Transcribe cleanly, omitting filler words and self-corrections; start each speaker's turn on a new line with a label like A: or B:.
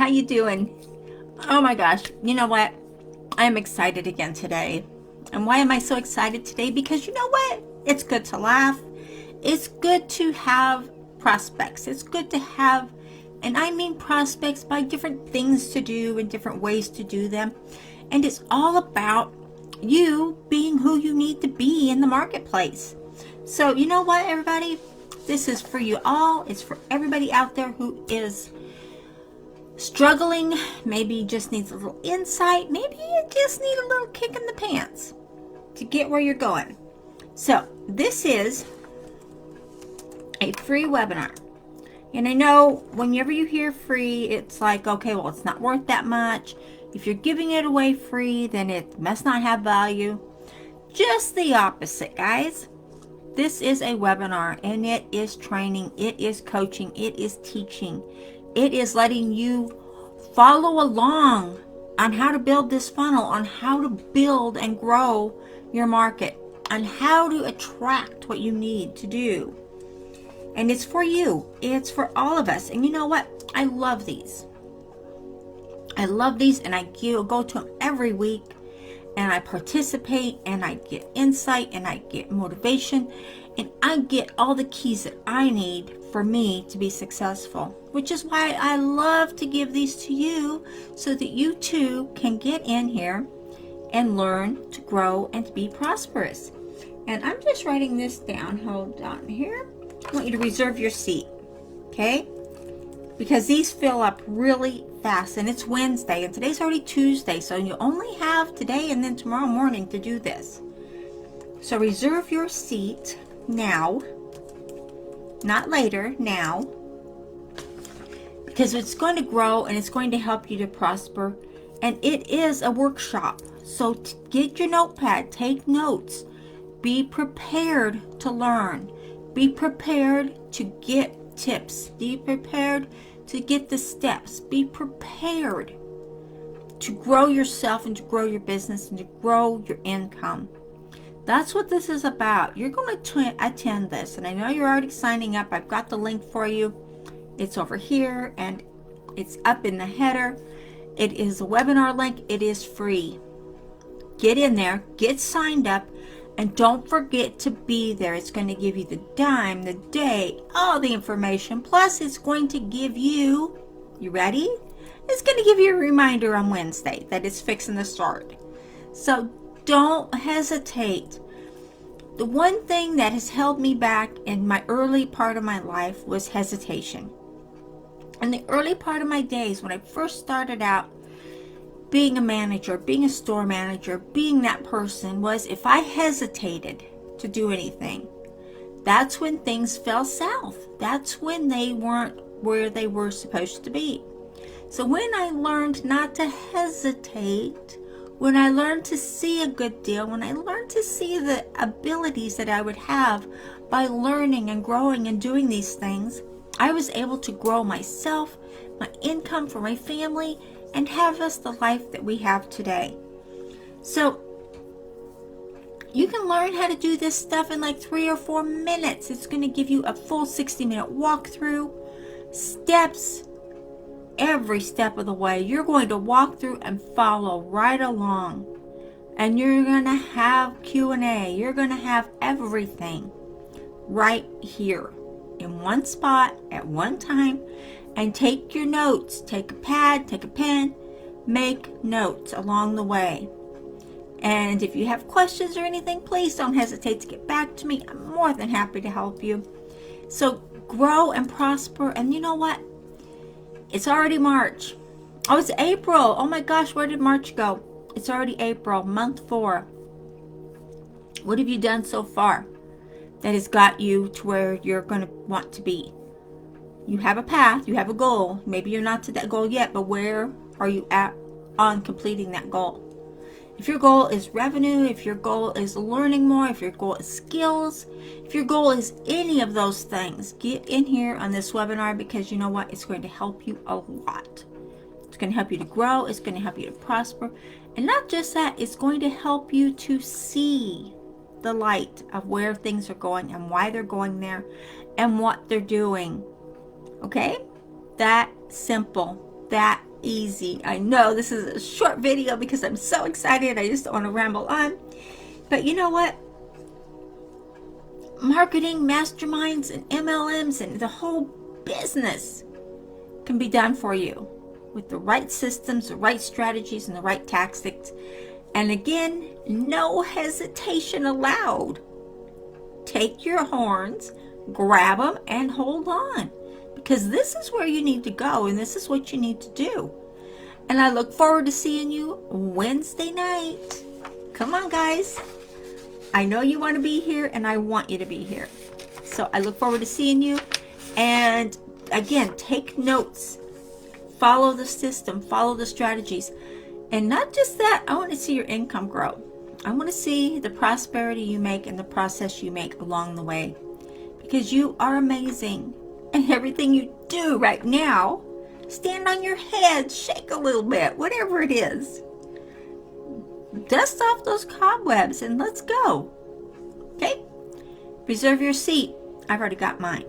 A: How you doing? Oh my gosh, you know what? I am excited again today. And why am I so excited today? Because you know what? It's good to laugh. It's good to have prospects. It's good to have, and I mean prospects by different things to do and different ways to do them. And it's all about you being who you need to be in the marketplace. So you know what, everybody? This is for you all. It's for everybody out there who is struggling, maybe just needs a little insight, maybe you just need a little kick in the pants to get where you're going. So this is a free webinar, and I know whenever you hear free, it's like, okay, well, it's not worth that much. If you're giving it away free, then it must not have value. Just the opposite, guys. This is a webinar, and it is training, it is coaching, it is teaching. It is letting you follow along on how to build this funnel, on how to build and grow your market, on how to attract what you need to do. And it's for you. It's for all of us. And you know what? I love these. I love these, and I go to them every week, and I participate, and I get insight, and I get motivation, and I get all the keys that I need for me to be successful, which is why I love to give these to you so that you too can get in here and learn to grow and to be prosperous. And I'm just writing this down. Hold on here. I want you to reserve your seat, okay? Because these fill up really fast, and it's Wednesday, and today's already Tuesday, so you only have today and then tomorrow morning to do this. So reserve your seat now, not later, now, because it's going to grow and it's going to help you to prosper, and it is a workshop. So get your notepad, take notes, be prepared to learn, be prepared to get tips, be prepared to get the steps, be prepared to grow yourself and to grow your business and to grow your income. That's what this is about. You're going to attend this, and I know you're already signing up. I've got the link for you. It's over here, and it's up in the header. It is a webinar link. It is free. Get in there, get signed up, and don't forget to be there. It's going to give you the time, the day, all the information. Plus, it's going to give you, you ready? It's going to give you a reminder on Wednesday that it's fixing to start. So don't hesitate. The one thing that has held me back in my early part of my life was hesitation. In the early part of my days, when I first started out being a manager, being a store manager, being that person, was if I hesitated to do anything, that's when things fell south. That's when they weren't where they were supposed to be. So when I learned not to hesitate, when I learned to see a good deal, when I learned to see the abilities that I would have by learning and growing and doing these things, I was able to grow myself, my income for my family, and have us the life that we have today. So you can learn how to do this stuff in like 3 or 4 minutes. It's going to give you a full 60-minute walkthrough, steps, every step of the way. You're going to walk through and follow right along, and you're going to have Q&A. You're going to have everything right here in one spot at one time. And take your notes. Take a pad, take a pen, make notes along the way. And if you have questions or anything, please don't hesitate to get back to me. I'm more than happy to help you. So grow and prosper. And you know what? It's already March. Oh, it's April. Oh my gosh, where did March go? It's already April, month 4. What have you done so far that has got you to where you're going to want to be? You have a path, you have a goal. Maybe you're not to that goal yet, but where are you at on completing that goal? If your goal is revenue, if your goal is learning more, if your goal is skills, if your goal is any of those things, get in here on this webinar, because you know what? It's going to help you a lot. It's going to help you to grow. It's going to help you to prosper. And not just that, it's going to help you to see the light of where things are going and why they're going there and what they're doing. Okay? That simple. that easy. I know this is a short video because I'm so excited. I just don't want to ramble on. But you know what? Marketing, masterminds, and MLMs, and the whole business can be done for you with the right systems, the right strategies, and the right tactics. And again, no hesitation allowed. Take your horns, grab them, and hold on. Because this is where you need to go, and this is what you need to do. And I look forward to seeing you Wednesday night. Come on, guys. I know you want to be here, and I want you to be here. So I look forward to seeing you. And again, take notes. Follow the system. Follow the strategies. And not just that, I want to see your income grow. I want to see the prosperity you make and the process you make along the way. Because you are amazing. And everything you do right now, stand on your head, shake a little bit, whatever it is. Dust off those cobwebs and let's go. Okay? Reserve your seat. I've already got mine.